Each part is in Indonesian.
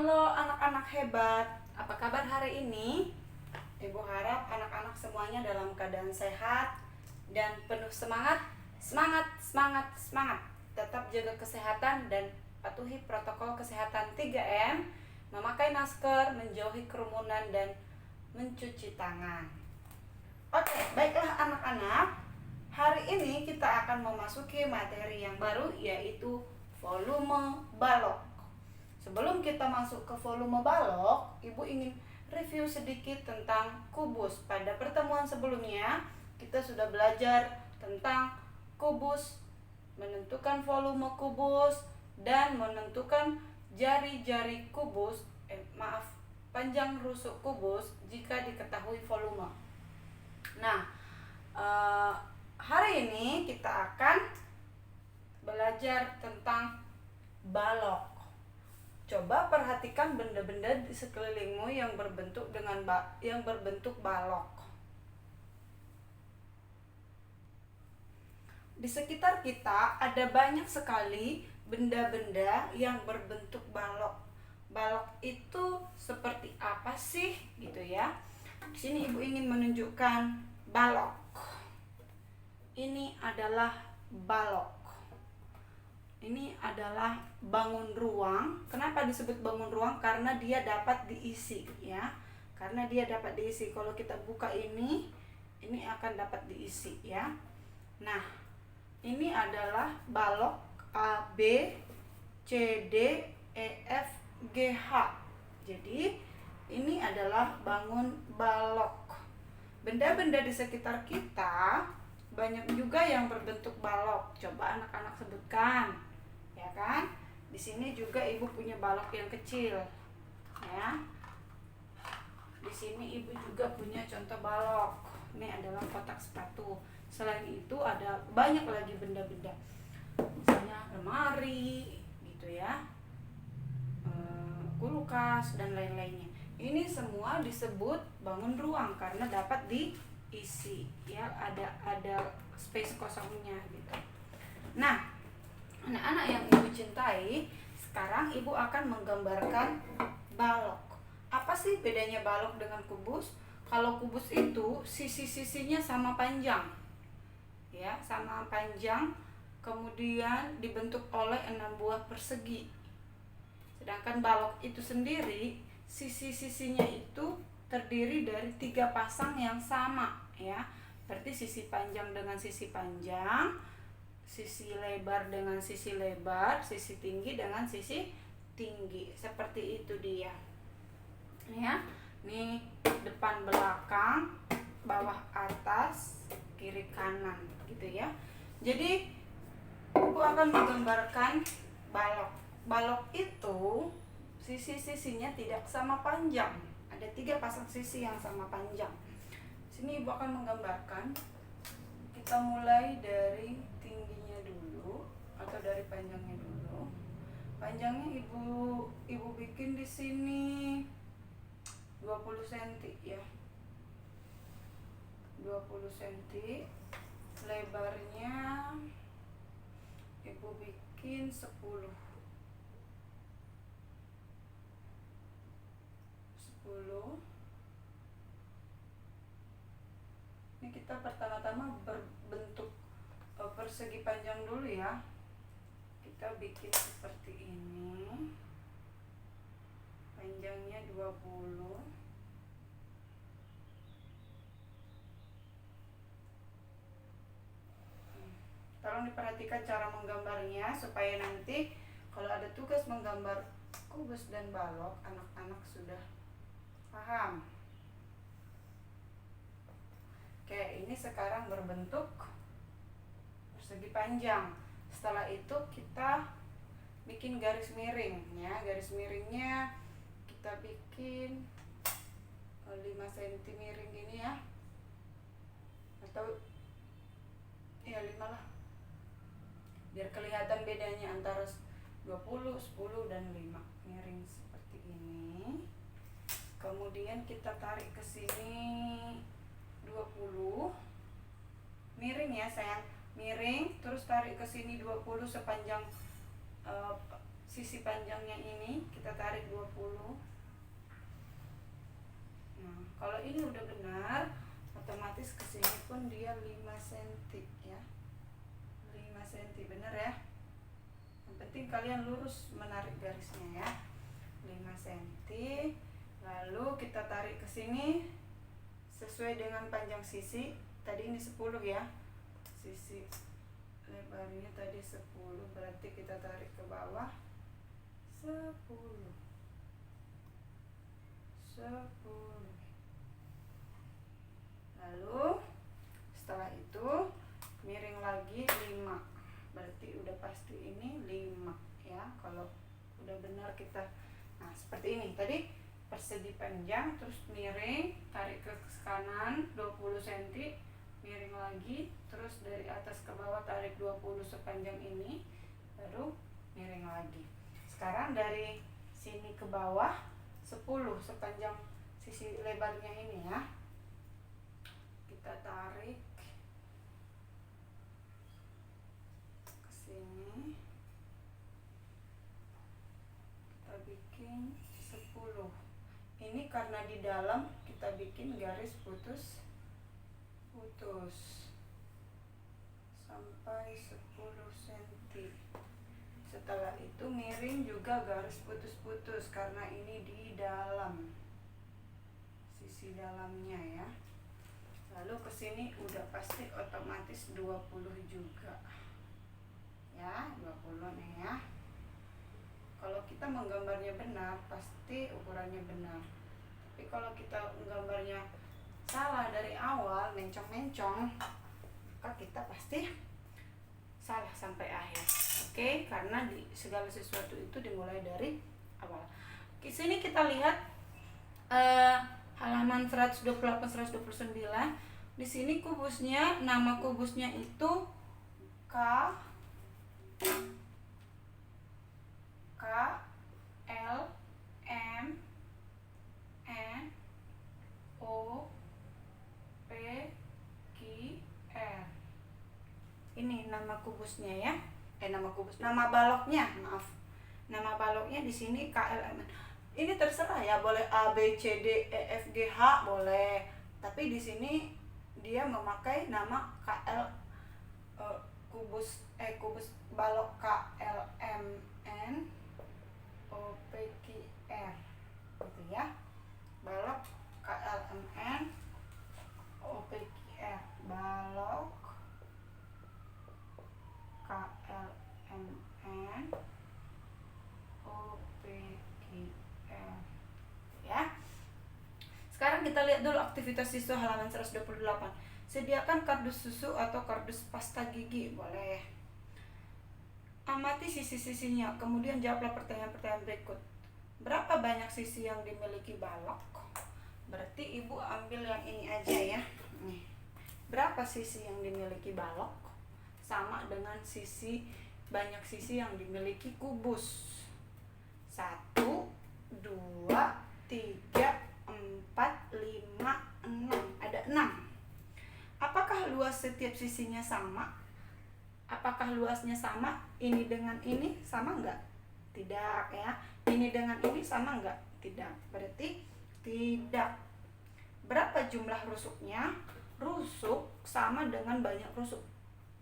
Halo anak-anak hebat, apa kabar hari ini? Ibu harap anak-anak semuanya dalam keadaan sehat dan penuh semangat. Semangat, semangat, semangat. Tetap jaga kesehatan dan patuhi protokol kesehatan 3M, memakai masker, menjauhi kerumunan, dan mencuci tangan. Oke, baiklah anak-anak. Hari ini kita akan memasuki materi yang baru, yaitu volume balok. Sebelum kita masuk ke volume balok, Ibu ingin review sedikit tentang kubus. Pada pertemuan sebelumnya, kita sudah belajar tentang kubus, menentukan volume kubus, dan menentukan jari-jari kubus, panjang rusuk kubus jika diketahui volume. Nah, hari ini kita akan belajar tentang balok. Coba perhatikan benda-benda di sekelilingmu yang berbentuk balok. Di sekitar kita ada banyak sekali benda-benda yang berbentuk balok. Balok itu seperti apa sih, gitu ya? Di sini Ibu ingin menunjukkan balok. Ini adalah balok. Ini adalah bangun ruang. Kenapa disebut bangun ruang? Karena dia dapat diisi, ya. Karena dia dapat diisi. Kalau kita buka ini akan dapat diisi, ya. Nah, ini adalah balok A, B, C, D, E, F, G, H. Jadi, ini adalah bangun balok. Benda-benda di sekitar kita banyak juga yang berbentuk balok. Coba anak-anak sebutkan. Ya kan? Di sini juga Ibu punya balok yang kecil. Ya. Di sini Ibu juga punya contoh balok. Ini adalah kotak sepatu. Selain itu ada banyak lagi benda-benda. Misalnya lemari, gitu ya. Kulkas dan lain-lainnya. Ini semua disebut bangun ruang karena dapat diisi, ya, ada space kosongnya gitu. Nah, anak-anak yang Ibu cintai, sekarang Ibu akan menggambarkan balok. Apa sih bedanya balok dengan kubus? Kalau kubus itu sisi-sisinya sama panjang, ya, sama panjang, kemudian dibentuk oleh 6 buah persegi. Sedangkan balok itu sendiri, sisi-sisinya itu terdiri dari 3 pasang yang sama, ya. Berarti sisi panjang dengan sisi panjang, sisi lebar dengan sisi lebar, sisi tinggi dengan sisi tinggi. Seperti itu dia. Ya. Ini depan belakang, bawah atas, kiri kanan, gitu ya. Jadi aku akan menggambarkan balok. Balok itu sisi-sisinya tidak sama panjang. Ada 3 pasang sisi yang sama panjang. Sini Ibu akan menggambarkan. Kita mulai dari tingginya dulu atau dari panjangnya dulu. Panjangnya Ibu bikin di sini 20 cm, ya. 20 cm. Lebarnya Ibu bikin 10. Ini kita pertama-tama berbentuk persegi panjang dulu, ya. Kita bikin seperti ini. Panjangnya 20. Tolong diperhatikan cara menggambarnya supaya nanti kalau ada tugas menggambar kubus dan balok, anak-anak sudah paham. Oke, ini sekarang berbentuk persegi panjang. Setelah itu kita bikin garis miring, ya. Garis miringnya kita bikin 5 cm miring gini, ya. Atau ya 5 lah. Biar kelihatan bedanya antara 20, 10 dan 5. Miring seperti ini. Kemudian kita tarik ke sini 20. Miring, ya sayang. Miring, terus tarik ke sini 20 sepanjang sisi panjangnya ini kita tarik 20. Nah, kalau ini udah benar, otomatis kesini pun dia 5 cm ya. 5 cm benar ya. Yang penting kalian lurus menarik garisnya ya. 5 cm. Lalu kita tarik ke sini sesuai dengan panjang sisi. Tadi ini 10 ya. Sisi lebarnya tadi 10, berarti kita tarik ke bawah 10. Lalu setelah itu miring lagi 5. Berarti udah pasti ini 5 ya. Kalau udah benar kita. Nah, seperti ini. Tadi persegi panjang, terus miring, tarik ke kanan 20 cm, miring lagi, terus dari atas ke bawah tarik 20 sepanjang ini, baru miring lagi. Sekarang dari sini ke bawah 10 sepanjang sisi lebarnya ini ya. Kita tarik ke sini, kita bikin 10. Ini karena di dalam kita bikin garis putus sampai 10 cm. Setelah itu miring juga garis putus karena ini di dalam, sisi dalamnya ya. Lalu ke sini udah pasti otomatis 20 juga ya, 20 nih ya. Kalau kita menggambarnya benar, pasti ukurannya benar. Tapi kalau kita menggambarnya salah dari awal, mencong-mencong, maka kita pasti salah sampai akhir. Oke, karena segala sesuatu itu dimulai dari awal. Di sini kita lihat halaman 128-129. Di sini kubusnya, nama kubusnya itu L M N O P Q R. Ini nama kubusnya ya. Nama baloknya, maaf. Nama baloknya di sini KLM. Ini terserah ya, boleh A B C D E F G H boleh. Tapi di sini dia memakai nama kubus balok KLMN OPQR gitu ya. Balok KLMN OPQR, balok KLMN OPQR ya. Sekarang kita lihat dulu aktivitas siswa halaman 128. Sediakan kardus susu atau kardus pasta gigi, boleh. Amati sisi-sisinya, kemudian jawablah pertanyaan-pertanyaan berikut. Berapa banyak sisi yang dimiliki balok? Berarti ibu ambil yang ini aja ya. Nih. Berapa sisi yang dimiliki balok? Sama dengan banyak sisi yang dimiliki kubus. 1, 2, 3, 4, 5, 6. Ada 6. Apakah luas setiap sisinya sama? Apakah luasnya sama? Ini dengan ini sama enggak? Tidak ya. Ini dengan ini sama enggak? Tidak. Berarti tidak. Berapa jumlah rusuknya? Rusuk sama dengan banyak rusuk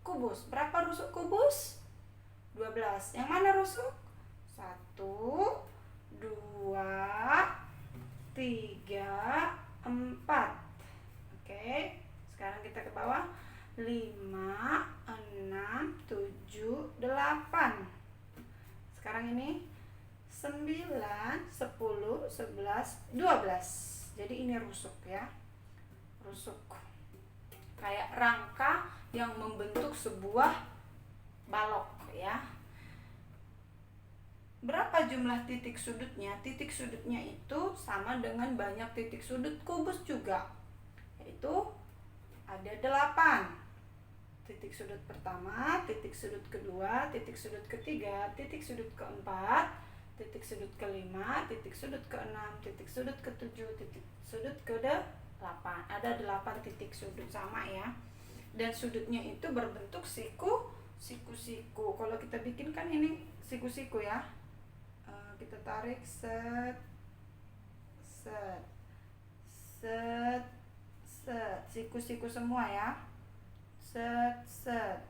kubus. Berapa rusuk kubus? 12. Yang mana rusuk? 1, 2, 3, 4. Oke. Sekarang kita ke bawah. 5, 6, 7, 8. Sekarang ini 9, 10, 11, 12. Jadi ini rusuk ya. Rusuk. Kayak rangka yang membentuk sebuah balok ya. Berapa jumlah titik sudutnya? Titik sudutnya itu sama dengan banyak titik sudut kubus juga. Yaitu ada 8. Titik sudut pertama, titik sudut kedua, titik sudut ketiga, titik sudut keempat, titik sudut kelima, titik sudut keenam, titik sudut ketujuh, titik sudut ke-8. Ada 8 titik sudut sama ya. Dan sudutnya itu berbentuk siku-siku. Kalau kita bikin kan ini siku-siku ya. kita tarik, set set set set, siku-siku semua ya, set set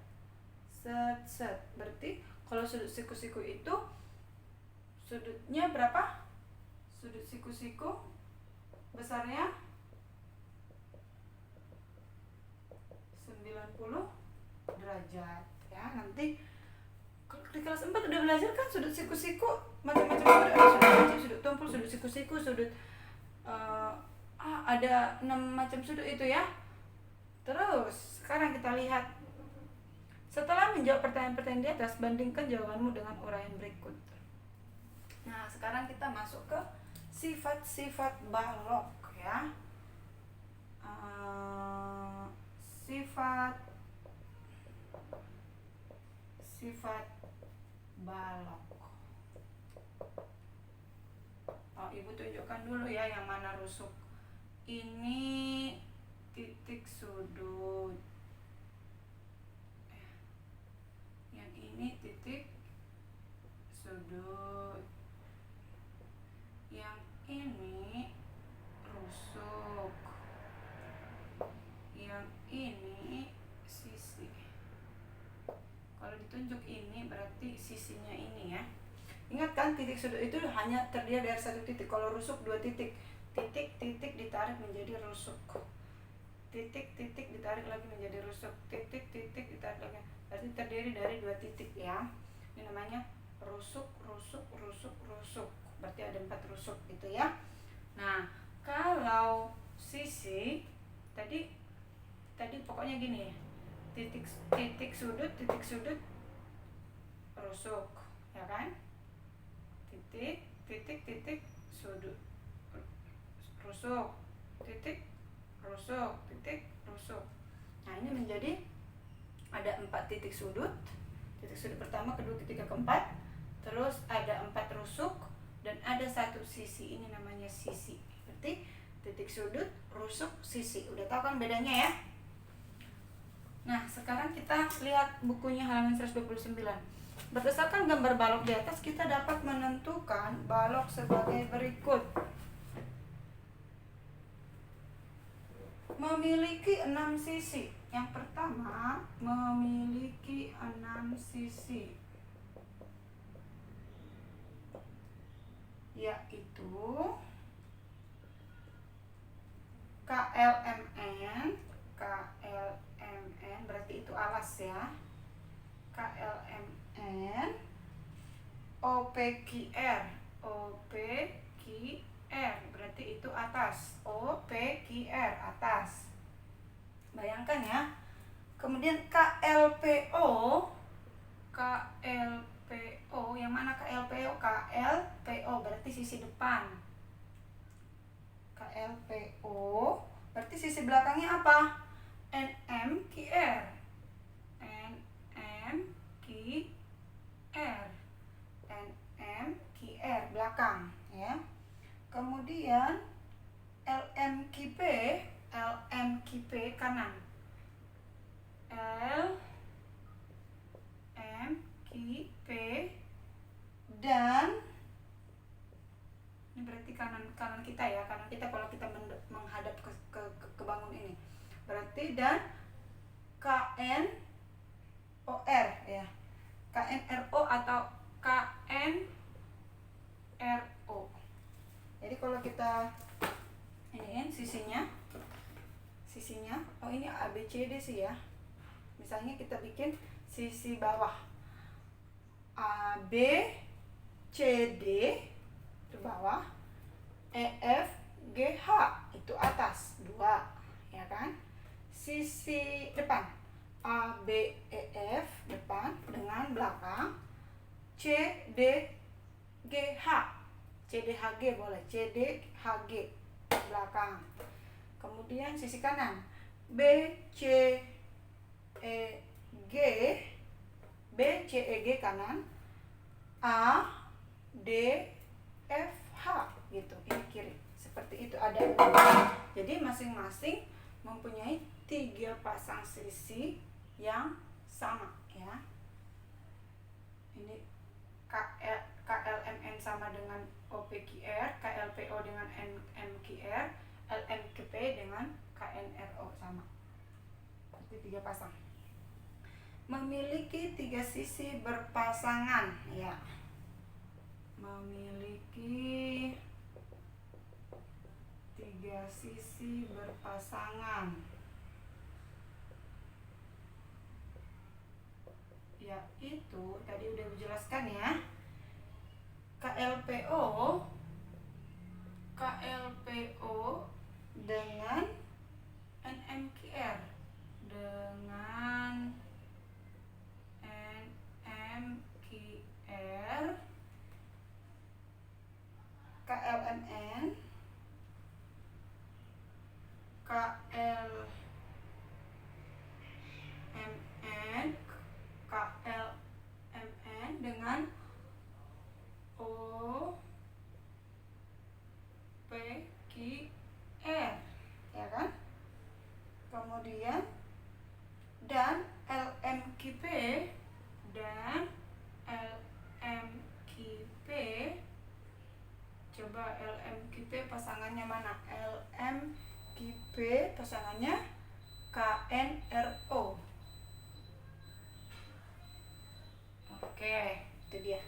set set. Berarti kalau sudut siku-siku itu sudutnya berapa? Sudut siku-siku besarnya 90 derajat ya. Nanti di kelas 4 udah belajar kan sudut siku-siku macam-macam sudut, ada sudut kunci, sudut tumpul, sudut siku-siku, sudut ada 6 macam sudut itu ya. Terus sekarang kita lihat, setelah menjawab pertanyaan-pertanyaan di atas, bandingkan jawabanmu dengan uraian berikut. Nah, sekarang kita masuk ke sifat-sifat balok ya. Sifat balok. Ibu tunjukkan dulu ya yang mana rusuk. Ini titik sudut. Yang ini titik sudut. Yang ini rusuk. Yang ini sisi. Kalau ditunjuk ini berarti sisinya ini ya. Ingat kan, titik sudut itu hanya terdiri dari satu titik. Kalau rusuk 2 titik. Titik-titik ditarik menjadi rusuk. Titik-titik ditarik lagi menjadi rusuk. Titik-titik ditarik lagi. Berarti terdiri dari 2 titik ya. Ini namanya rusuk, rusuk, rusuk, rusuk. Berarti ada 4 rusuk itu ya. Nah, kalau sisi tadi pokoknya gini ya. Titik sudut rusuk, ya kan? Titik sudut rusuk, titik rusuk. Nah, ini menjadi ada 4 titik sudut. Titik sudut pertama, kedua, ketiga, keempat. Terus ada 4 rusuk dan ada 1 sisi. Ini namanya sisi. Berarti titik sudut, rusuk, sisi. Udah tahu kan bedanya ya? Nah, sekarang kita lihat bukunya halaman 129. Berdasarkan gambar balok di atas, kita dapat menentukan balok sebagai berikut. Memiliki 6 sisi. Yang pertama, memiliki 6 sisi, yaitu KLMN, berarti itu alas ya. KLMN, OPQR, berarti itu atas. OPQR, atas. Bayangkan ya. Kemudian KLPO, yang mana KLPO? KLPO berarti sisi depan. KLPO berarti sisi belakangnya apa? NMQR, belakang ya. Kemudian LMQP kanan. LMQP dan ini berarti kanan kita ya, kanan kita kalau kita menghadap ke bangun ini. Berarti dan KNOR ya. KNRO atau KNRO. Jadi kalau kita ini sisinya, oh ini ABCD sih ya. Misalnya kita bikin sisi bawah ABCD itu bawah, EFGH itu atas 2 ya kan. Sisi depan ABEF depan dengan belakang, CDGH, CDHG boleh, CDHG belakang. Kemudian sisi kanan BCEG kanan, ADFH gitu, ini kiri. Seperti itu ada. Jadi masing-masing mempunyai 3 pasang sisi yang sama ya. Ini KLMN sama dengan OPQR, KLPO dengan NMQR, LMQP dengan KNRO sama. Berarti 3 pasang. Memiliki 3 sisi berpasangan, ya. Memiliki 3 sisi berpasangan, yaitu tadi udah dijelaskan ya, KLPO dengan NMQR KLMN dengan OPQR, ya kan? Kemudian dan LMQP coba LMQP pasangannya mana? LMQP pasangannya KNRO. Oke, itu dia.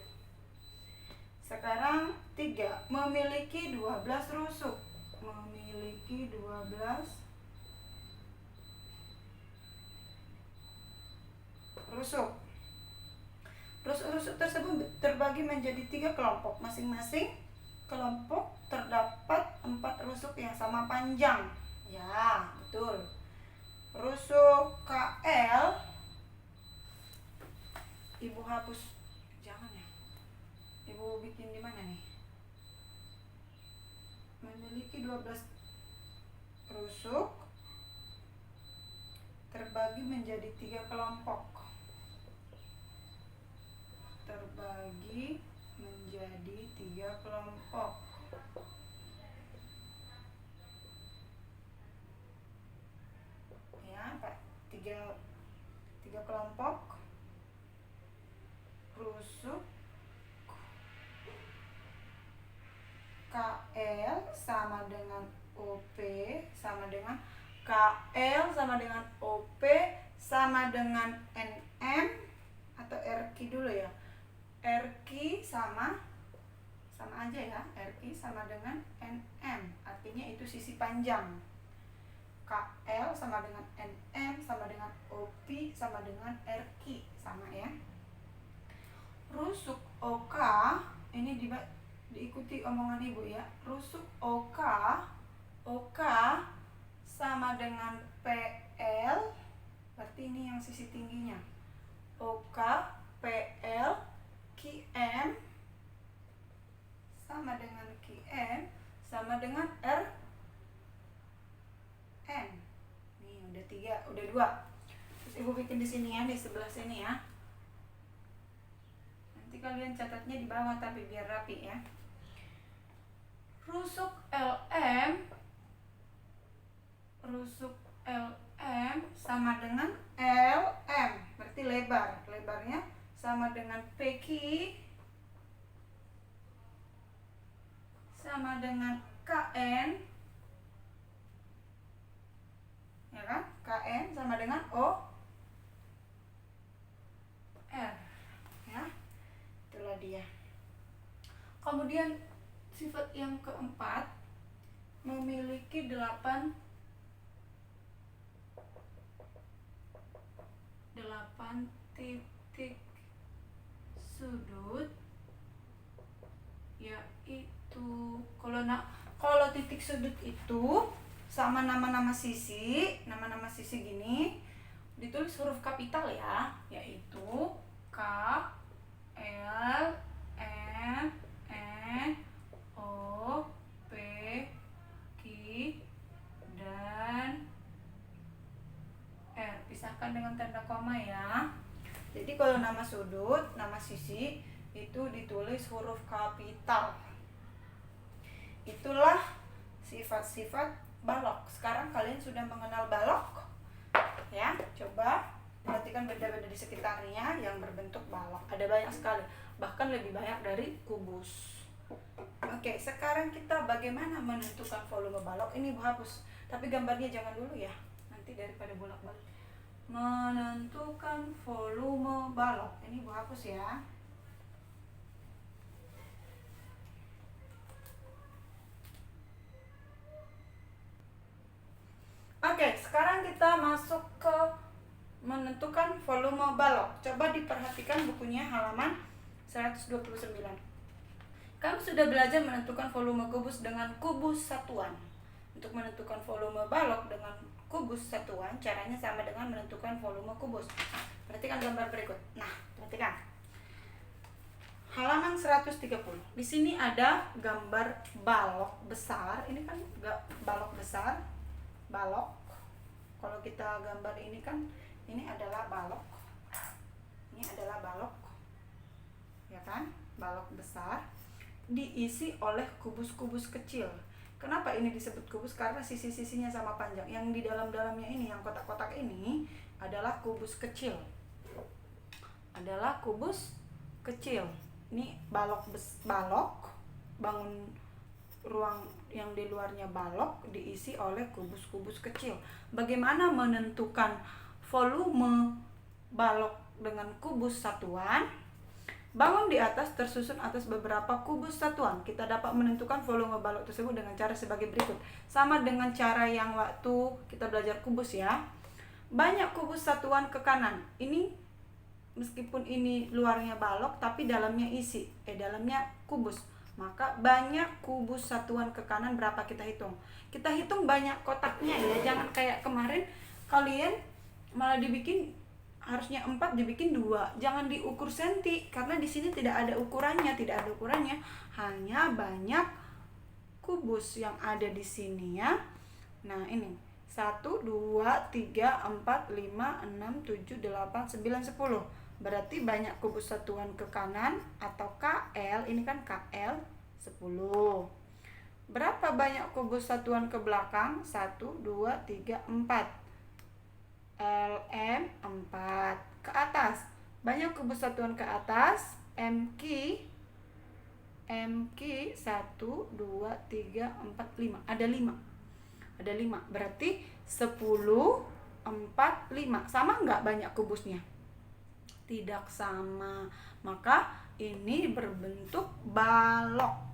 Sekarang 3, memiliki 12 rusuk. Memiliki 12 rusuk. Rusuk-rusuk tersebut terbagi menjadi 3 kelompok. Masing-masing kelompok terdapat 4 rusuk yang sama panjang. Ya, betul. Rusuk KL, Ibu hapus, jangan ya. Ibu bikin di mana nih? Memiliki 12 rusuk terbagi menjadi 3 kelompok. Terbagi menjadi 3 kelompok. Ya, Pak. 3 kelompok. Rusuk KL sama dengan OP sama dengan KL sama dengan OP sama dengan NM atau RQ dulu ya. RQ sama aja ya. RQ sama dengan NM, artinya itu sisi panjang. KL sama dengan NM sama dengan OP sama dengan RQ sama ya. Rusuk OK ini diikuti omongan ibu ya. Rusuk OK sama dengan PL, berarti ini yang sisi tingginya. OK PL QM sama dengan QM sama dengan RN. Nih udah 3, udah 2. Terus ibu bikin di sini ya, di sebelah sini ya. Nanti kalian catatnya di bawah tapi biar rapi ya. Rusuk LM sama dengan LM, berarti lebarnya sama dengan PQ sama dengan KN, ya kan? KN sama dengan O R, ya. Itulah dia. Kemudian sifat yang keempat, memiliki 8 titik sudut, yaitu kalau titik sudut itu sama nama-nama sisi gini ditulis huruf kapital ya, yaitu K L M N O P Q dan R, pisahkan dengan tanda koma ya. Jadi kalau nama sudut, nama sisi itu ditulis huruf kapital. Itulah sifat-sifat balok. Sekarang kalian sudah mengenal balok? Ya, coba perhatikan benda-benda di sekitarnya yang berbentuk balok. Ada banyak sekali. bahkan lebih banyak dari kubus. Oke, sekarang kita bagaimana menentukan volume balok. Ini Bu hapus, tapi gambarnya jangan dulu ya, nanti daripada bolak-balik. Menentukan volume balok, ini Bu hapus ya. Oke, sekarang kita masuk ke menentukan volume balok. Coba diperhatikan bukunya halaman 129. Kamu sudah belajar menentukan volume kubus dengan kubus satuan. Untuk menentukan volume balok dengan kubus satuan, caranya sama dengan menentukan volume kubus. Perhatikan gambar berikut. Nah, perhatikan. Halaman 130. Di sini ada gambar balok besar. Ini kan balok besar. Balok. Kalau kita gambar ini kan, ini adalah balok. Ini adalah balok. Ya kan? Balok besar diisi oleh kubus-kubus kecil. Kenapa ini disebut kubus? Karena sisi-sisinya sama panjang. Yang di dalam-dalamnya ini, yang kotak-kotak ini adalah kubus kecil. Adalah kubus kecil. Ini balok bangun ruang yang di luarnya balok diisi oleh kubus-kubus kecil. Bagaimana menentukan volume balok dengan kubus satuan? Bangun di atas tersusun atas beberapa kubus satuan. Kita dapat menentukan volume balok tersebut dengan cara sebagai berikut. Sama dengan cara yang waktu kita belajar kubus ya. Banyak kubus satuan ke kanan. Ini meskipun ini luarnya balok tapi dalamnya isi. Dalamnya kubus. Maka banyak kubus satuan ke kanan berapa kita hitung. Kita hitung banyak kotaknya ya. Jangan kayak kemarin kalian malah dibikin harusnya 4 dibikin 2. Jangan diukur senti karena di sini tidak ada ukurannya, hanya banyak kubus yang ada di sini ya. Nah, ini 1 2 3 4 5 6 7 8 9 10. Berarti banyak kubus satuan ke kanan atau KL, ini kan KL 10. Berapa banyak kubus satuan ke belakang? 1 2 3 4. LM 4. Ke atas banyak kubus satuan ke atas. MQ 1 2 3 4 5. Ada 5. Berarti 10 4 5. Sama enggak banyak kubusnya? Tidak sama. Maka ini berbentuk balok.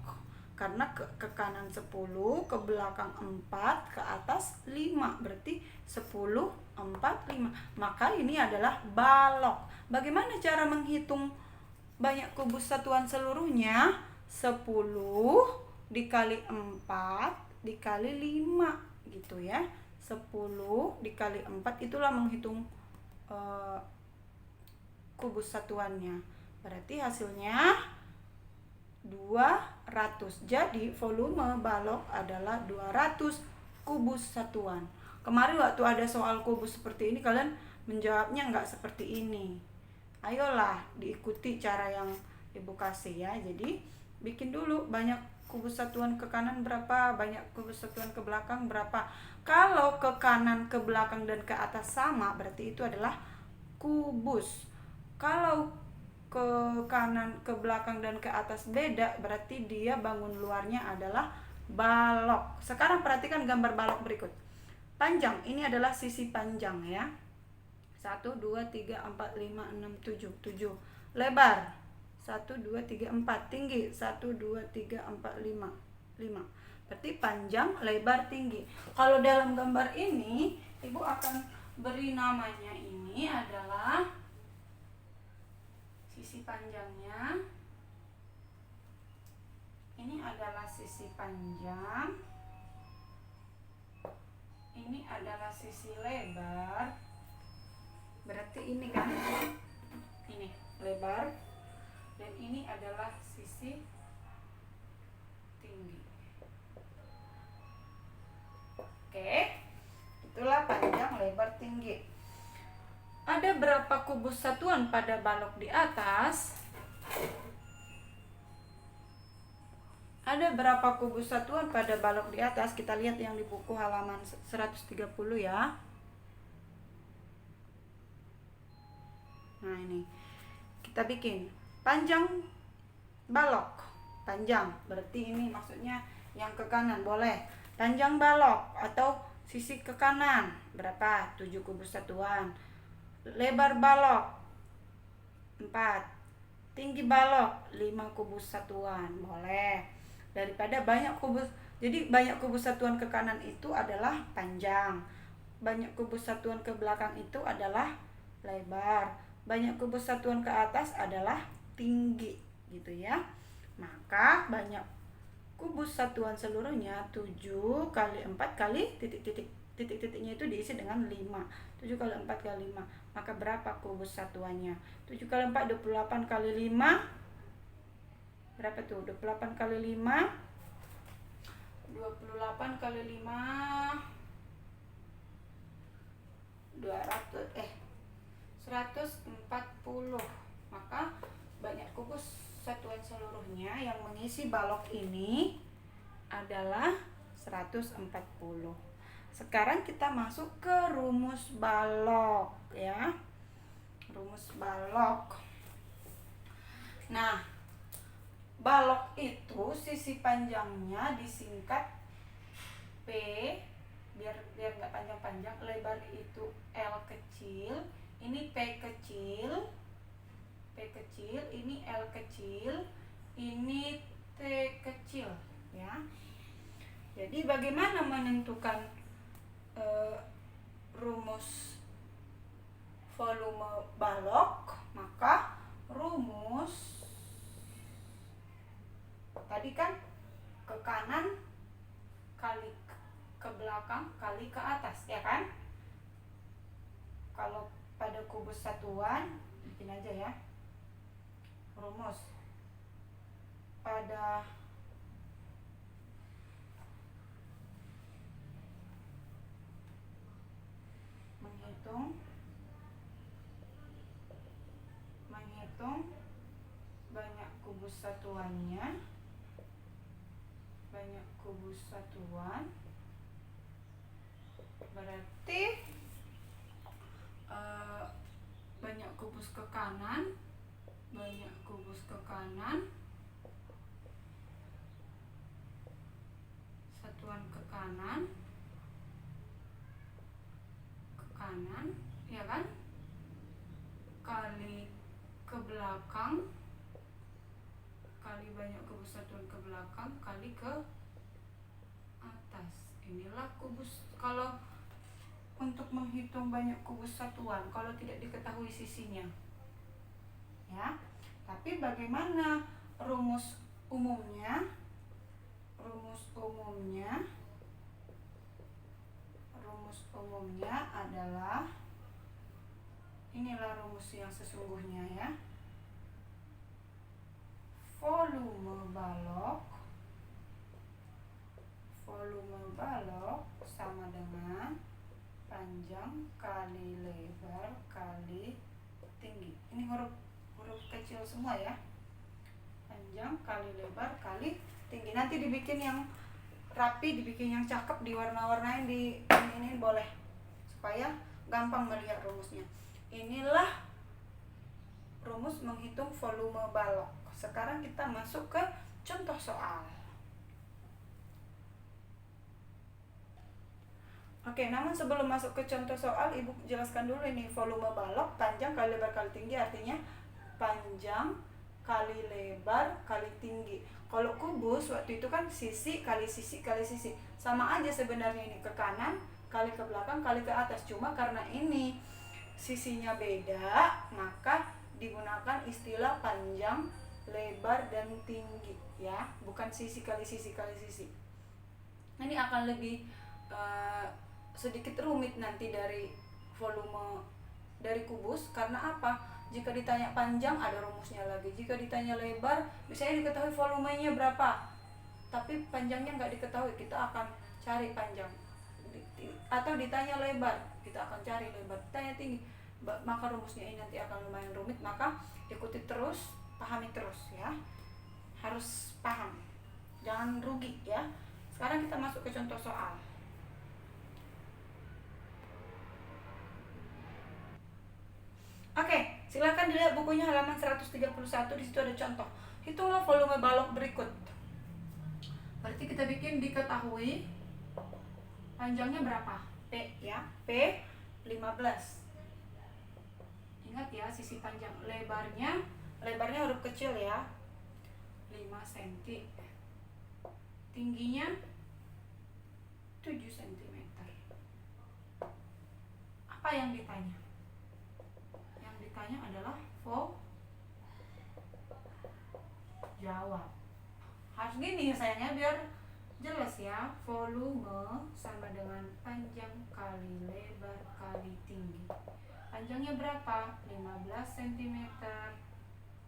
Karena ke kanan 10, ke belakang 4, ke atas 5. Berarti 10, 4, 5. Maka ini adalah balok. Bagaimana cara menghitung banyak kubus satuan seluruhnya? 10 dikali 4 dikali 5 gitu ya. 10 dikali 4 itulah menghitung kubus satuannya. Berarti hasilnya 200. Jadi volume balok adalah 200 kubus satuan. Kemarin waktu ada soal kubus seperti ini kalian menjawabnya nggak seperti ini. Ayolah diikuti cara yang Ibu kasih ya. Jadi bikin dulu banyak kubus satuan ke kanan berapa, banyak kubus satuan ke belakang berapa. Kalau ke kanan, ke belakang dan ke atas sama berarti itu adalah kubus. Kalau ke kanan, ke belakang dan ke atas beda, berarti dia bangun luarnya adalah balok. Sekarang perhatikan gambar balok berikut. Panjang, ini adalah sisi panjang ya. 1 2 3 4 5 6 7. Lebar 1 2 3 4. Tinggi 1 2 3 4 5. Berarti panjang, lebar, tinggi. Kalau dalam gambar ini Ibu akan beri namanya, ini adalah sisi panjangnya. Ini adalah sisi panjang. Ini adalah sisi lebar. Berarti ini kan, ini lebar. Dan ini adalah sisi tinggi. Oke, itulah panjang, lebar, tinggi. Ada berapa kubus satuan pada balok di atas? Ada berapa kubus satuan pada balok di atas? Kita lihat yang di buku halaman 130 ya. Nah ini, kita bikin Panjang balok, panjang berarti ini maksudnya yang ke kanan boleh. Panjang balok atau sisi ke kanan berapa? 7 kubus satuan. Lebar balok 4. Tinggi balok 5 kubus satuan boleh. Daripada banyak kubus, jadi banyak kubus satuan ke kanan itu adalah panjang, banyak kubus satuan ke belakang itu adalah lebar, banyak kubus satuan ke atas adalah tinggi gitu ya. Maka banyak kubus satuan seluruhnya 7 kali 4 kali titik-titiknya itu diisi dengan 5. 7 kali 4 kali 5. Maka berapa kubus satuannya? 7 kali 4 28 kali 5. Berapa tuh? 28 kali 5. 28 kali 5 140. Maka banyak kubus satuan seluruhnya yang mengisi balok ini adalah 140. Sekarang kita masuk ke rumus balok ya. Rumus balok. Nah, balok itu sisi panjangnya disingkat P, biar nggak panjang-panjang. Lebar itu L kecil, ini P kecil, ini L kecil, ini T kecil ya. Jadi bagaimana menentukan rumus volume balok? Maka rumus tadi kan ke kanan kali ke belakang kali ke atas ya kan. Kalau pada kubus satuan bikin aja ya, rumus pada menghitung banyak kubus satuannya, banyak kubus satuan berarti banyak kubus ke kanan, banyak kubus ke kanan, satuan ke kanan ya kan, kali ke belakang kali banyak kubus satuan ke belakang kali ke atas. Inilah kubus. Kalau untuk menghitung banyak kubus satuan kalau tidak diketahui sisinya ya. Tapi bagaimana rumus umumnya? Rumus umumnya adalah, inilah rumus yang sesungguhnya ya. Volume balok sama dengan panjang kali lebar kali tinggi. Ini huruf kecil semua ya. Panjang kali lebar kali tinggi. Nanti dibikin yang rapi, dibikin yang cakep, diwarna-warnain, di ini boleh, supaya gampang melihat rumusnya. Inilah rumus menghitung volume balok. Sekarang kita masuk ke contoh soal. Oke, namun sebelum masuk ke contoh soal, Ibu jelaskan dulu ini volume balok, panjang kali lebar kali tinggi, artinya panjang kali lebar kali tinggi. Kalau kubus waktu itu kan sisi kali sisi kali sisi, sama aja sebenarnya, ini ke kanan kali ke belakang kali ke atas. Cuma karena ini sisinya beda, maka digunakan istilah panjang, lebar, dan tinggi ya, bukan sisi kali sisi kali sisi. Ini akan lebih sedikit rumit nanti dari volume dari kubus. Karena apa? Jika ditanya panjang ada rumusnya lagi, jika ditanya lebar misalnya diketahui volumenya berapa tapi panjangnya nggak diketahui, kita akan cari panjang. Atau ditanya lebar, kita akan cari lebar. Ditanya tinggi, maka rumusnya ini nanti akan lumayan rumit. Maka ikuti terus, pahami terus ya, harus paham, jangan rugi ya. Sekarang kita masuk ke contoh soal. Oke, Silakan dilihat bukunya halaman 131, di situ ada contoh. Hitunglah volume balok berikut. Berarti kita bikin diketahui panjangnya berapa? P ya, P 15. Ingat ya, sisi panjang. Lebarnya huruf kecil ya, 5 cm. Tingginya 7 cm. Apa yang ditanya? Yang ditanya adalah jawab. Harus gini ya sayangnya, biar jelas ya. Volume sama dengan panjang kali lebar kali tinggi. Panjangnya berapa? 15 cm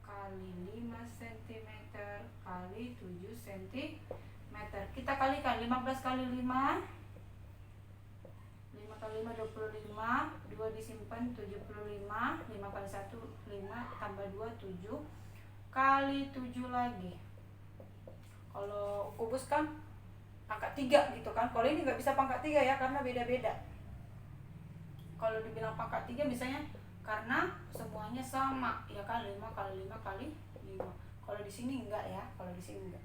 kali 5 cm kali 7 cm. Kita kalikan 15 kali 5 kali 5 25, 2 disimpan 75, 5 kali 1 5 tambah 2 7 kali 7 lagi. Kalau kubus kan pangkat 3 gitu kan. Kalau ini nggak bisa pangkat 3 ya, karena beda-beda. Kalau dibilang pangkat 3 misalnya karena semuanya sama ya kan, 5 kali 5 kali 5. Kalau di sini enggak ya, kalau di sini enggak.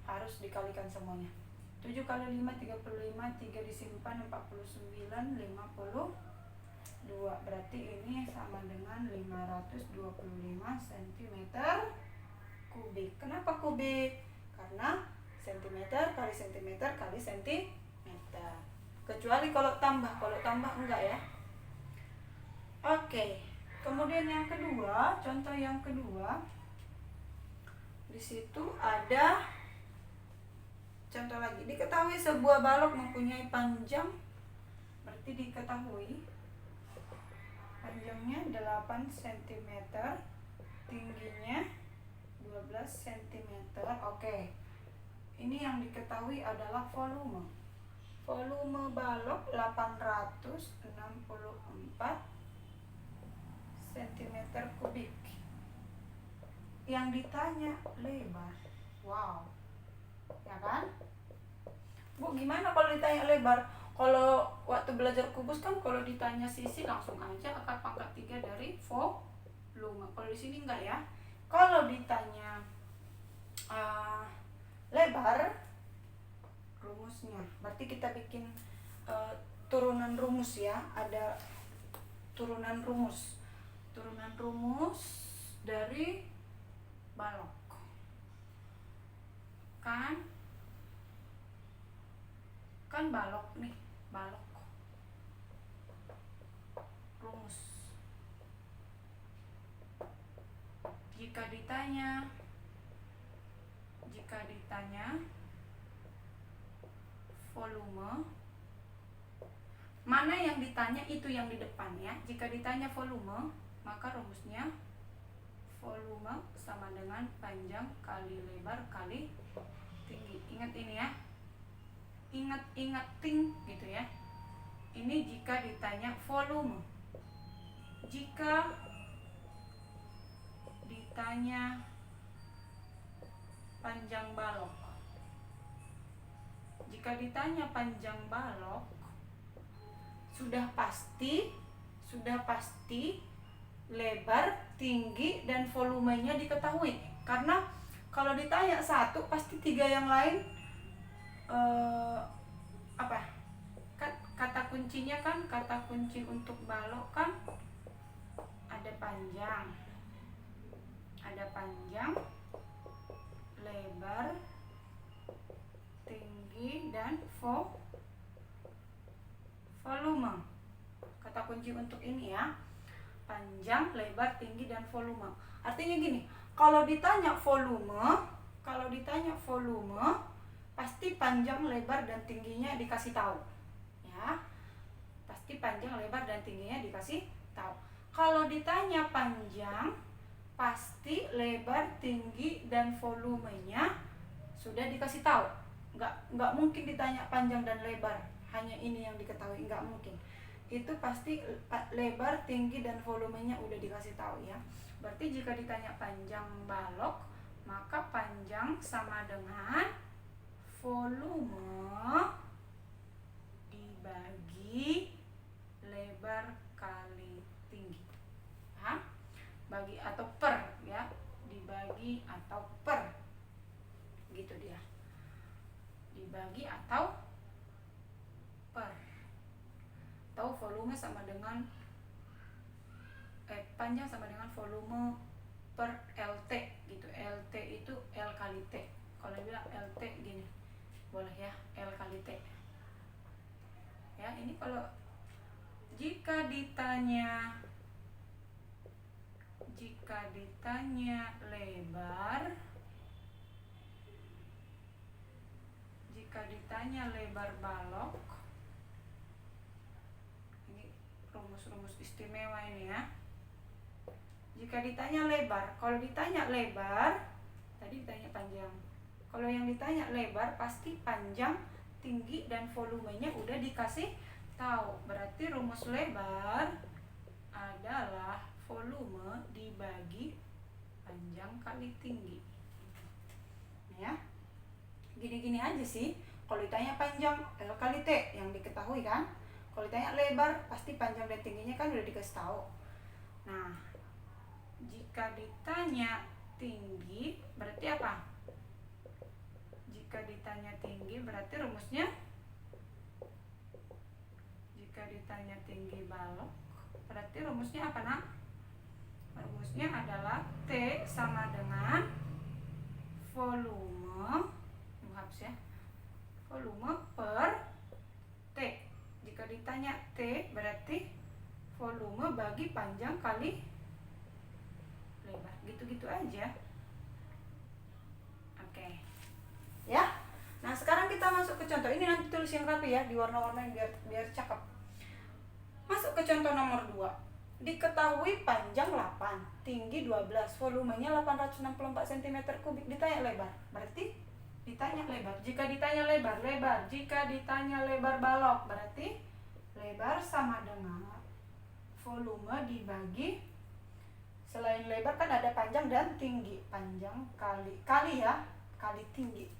Harus dikalikan semuanya. 7 kali 5 35, 3 disimpan 49, 52. Berarti ini sama dengan 525 cm kubik. Kenapa kubik? Karena cm kali cm kali cm. Kecuali kalau tambah enggak ya. Oke. Kemudian yang kedua, contoh yang kedua. Di situ ada contoh lagi. Diketahui sebuah balok mempunyai panjang. Berarti diketahui panjangnya 8 cm, tingginya 12 cm. Oke. Ini yang diketahui adalah volume. Volume balok 864 cm kubik. Yang ditanya lebar. Wow. Ya kan? Bu, gimana kalau ditanya lebar? Kalau waktu belajar kubus kan kalau ditanya sisi langsung aja akar pangkat 3 dari volume. Kalau di sini enggak ya. Kalau ditanya lebar, rumusnya. Berarti kita bikin turunan rumus ya. Ada turunan rumus. Turunan rumus dari balok. Kan balok nih, balok. Rumus. Jika ditanya volume, mana yang ditanya itu yang di depan ya. Jika ditanya volume, maka rumusnya volume sama dengan panjang kali lebar kali tinggi. Ingat ini ya. Ingat ting gitu ya. Ini jika ditanya volume. Jika ditanya panjang balok. Jika ditanya panjang balok, sudah pasti lebar, tinggi, dan volumenya diketahui. Karena kalau ditanya satu, pasti 3 yang lain kata kuncinya kan, kata kunci untuk balok kan ada panjang, lebar, tinggi, dan volume. Kata kunci untuk ini ya, panjang, lebar, tinggi, dan volume. Artinya gini, kalau ditanya volume, pasti panjang, lebar, dan tingginya dikasih tahu. Ya. Pasti panjang, lebar, dan tingginya dikasih tahu. Kalau ditanya panjang, pasti lebar, tinggi, dan volumenya sudah dikasih tahu. Nggak mungkin ditanya panjang dan lebar, hanya ini yang diketahui, nggak mungkin. Itu pasti lebar, tinggi, dan volumenya udah dikasih tahu ya. Berarti jika ditanya panjang balok, maka panjang sama dengan volume dibagi lebar kali tinggi. Paham? dibagi atau per, atau volume sama dengan panjang sama dengan volume per LT gitu. LT itu L kali T. Kalau bilang LT gini boleh ya, L kali T ya. Ini kalau jika ditanya lebar, jika ditanya lebar balok, ini rumus-rumus istimewa ini ya. Jika ditanya lebar, kalau ditanya lebar, tadi ditanya panjang. Kalau yang ditanya lebar pasti panjang, tinggi, dan volumenya udah dikasih tahu. Berarti rumus lebar adalah volume dibagi panjang kali tinggi. Ya. Gini-gini aja sih. Kalau ditanya panjang L kali T yang diketahui kan. Kalau ditanya lebar pasti panjang dan tingginya kan udah dikasih tahu. Nah, jika ditanya tinggi berarti apa? Jika ditanya tinggi berarti rumusnya, jika ditanya tinggi balok berarti rumusnya apa nak? Rumusnya adalah T sama dengan volume, maaf ya, volume per T. Jika ditanya T berarti volume bagi panjang kali lebar. Gitu-gitu aja. Oke. Ya. Nah, sekarang kita masuk ke contoh. Ini nanti tulis yang rapi ya, diwarna-warnain biar cakep. Masuk ke contoh nomor 2. Diketahui panjang 8, tinggi 12, volumenya 864 cm3. Ditanya lebar. Berarti ditanya lebar. Jika ditanya lebar, lebar. Jika ditanya lebar balok, berarti lebar sama dengan volume dibagi, selain lebar kan ada panjang dan tinggi. Panjang kali ya, kali tinggi.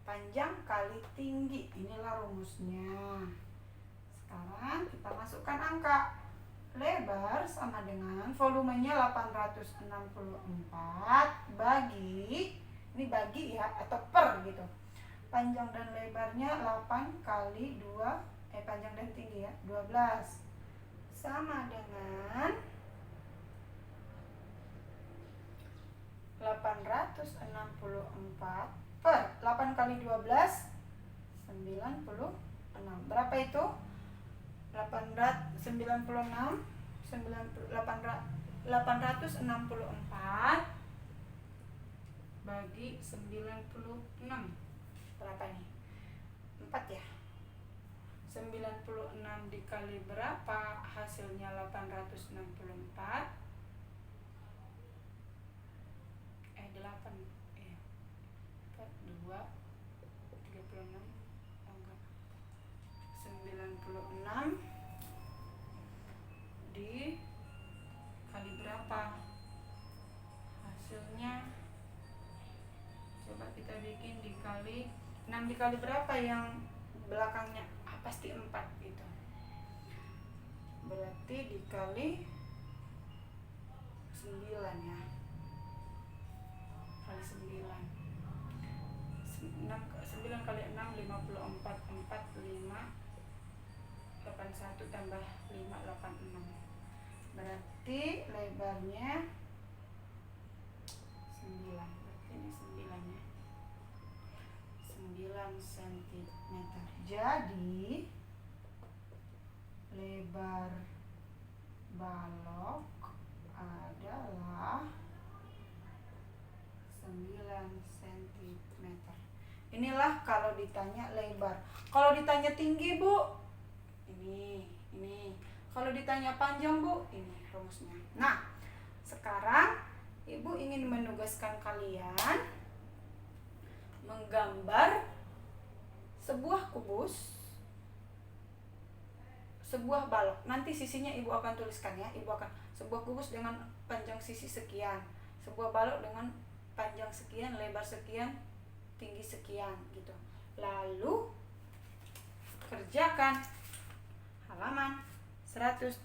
Panjang kali tinggi. Inilah rumusnya. Sekarang kita masukkan angka. Lebar sama dengan volumenya 864 bagi, ini bagi ya atau per gitu. Panjang dan lebarnya 8 kali 2, panjang dan tinggi ya, 12. Sama dengan 864 per 8 kali 12 96. Berapa itu? 864 bagi 96. Berapa nih? 4 ya. 96 dikali berapa? Hasilnya 864. 8 ya. 4 2 36 enggak. 96 dikali berapa? Hasilnya coba kita bikin dikali 6 dikali berapa yang belakangnya? Pasti 4 gitu. Berarti dikali 9 ya. Kali 9. 9 kali 6 54, 4 5 81 tambah 5 86. Berarti lebarnya 9. Berarti ini 9 ya. 9 cm. Jadi lebar balok adalah 9 cm. Inilah kalau ditanya lebar. Kalau ditanya tinggi, Bu, ini. Kalau ditanya panjang, Bu, ini rumusnya. Nah, sekarang Ibu ingin menugaskan kalian menggambar sebuah kubus, sebuah balok. Nanti sisinya Ibu akan tuliskan ya. Ibu akan sebuah kubus dengan panjang sisi sekian, sebuah balok dengan panjang sekian, lebar sekian, tinggi sekian gitu. Lalu kerjakan halaman 131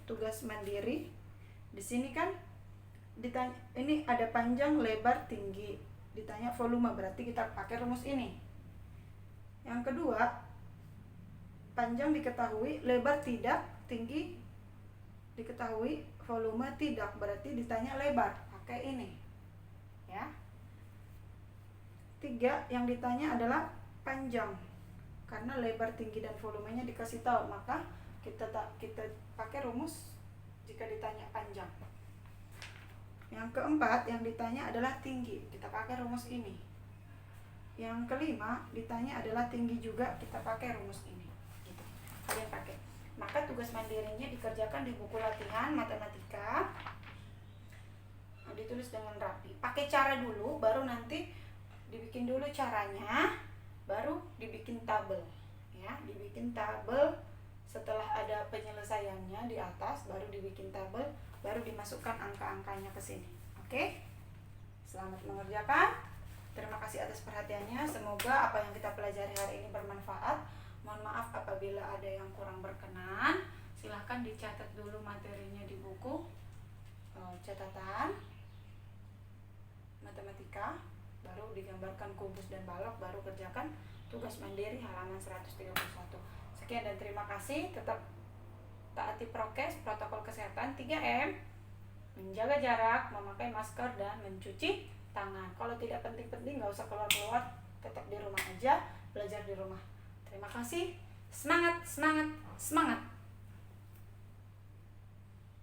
tugas mandiri. Di sini kan ditanya, ini ada panjang, lebar, tinggi. Ditanya volume, berarti kita pakai rumus ini. Yang kedua, panjang diketahui, lebar tidak, tinggi diketahui, volume tidak. Berarti ditanya lebar, pakai ini. Ya. 3, yang ditanya adalah panjang. Karena lebar, tinggi, dan volumenya dikasih tahu, maka kita pakai rumus jika ditanya panjang. Yang keempat, yang ditanya adalah tinggi, kita pakai rumus ini. Yang kelima, ditanya adalah tinggi juga, kita pakai rumus ini. Gitu. Kalian pakai. Maka tugas mandirinya dikerjakan di buku latihan matematika. Ditulis dengan rapi. Pakai cara dulu, baru nanti dibikin dulu caranya, baru dibikin tabel. Ya, dibikin tabel. Setelah ada penyelesaiannya di atas, baru dibikin tabel, baru dimasukkan angka-angkanya ke sini. Oke? Selamat mengerjakan. Terima kasih atas perhatiannya. Semoga apa yang kita pelajari hari ini bermanfaat. Mohon maaf apabila ada yang kurang berkenan. Silahkan dicatat dulu materinya di buku catatan matematika. Baru digambarkan kubus dan balok, baru kerjakan tugas mandiri halaman 131. Sekian dan terima kasih. Tetap taati prokes, protokol kesehatan 3M. Menjaga jarak, memakai masker, dan mencuci tangan. Kalau tidak penting-penting nggak usah keluar-keluar, tetap di rumah aja, belajar di rumah. Terima kasih. Semangat, semangat, semangat.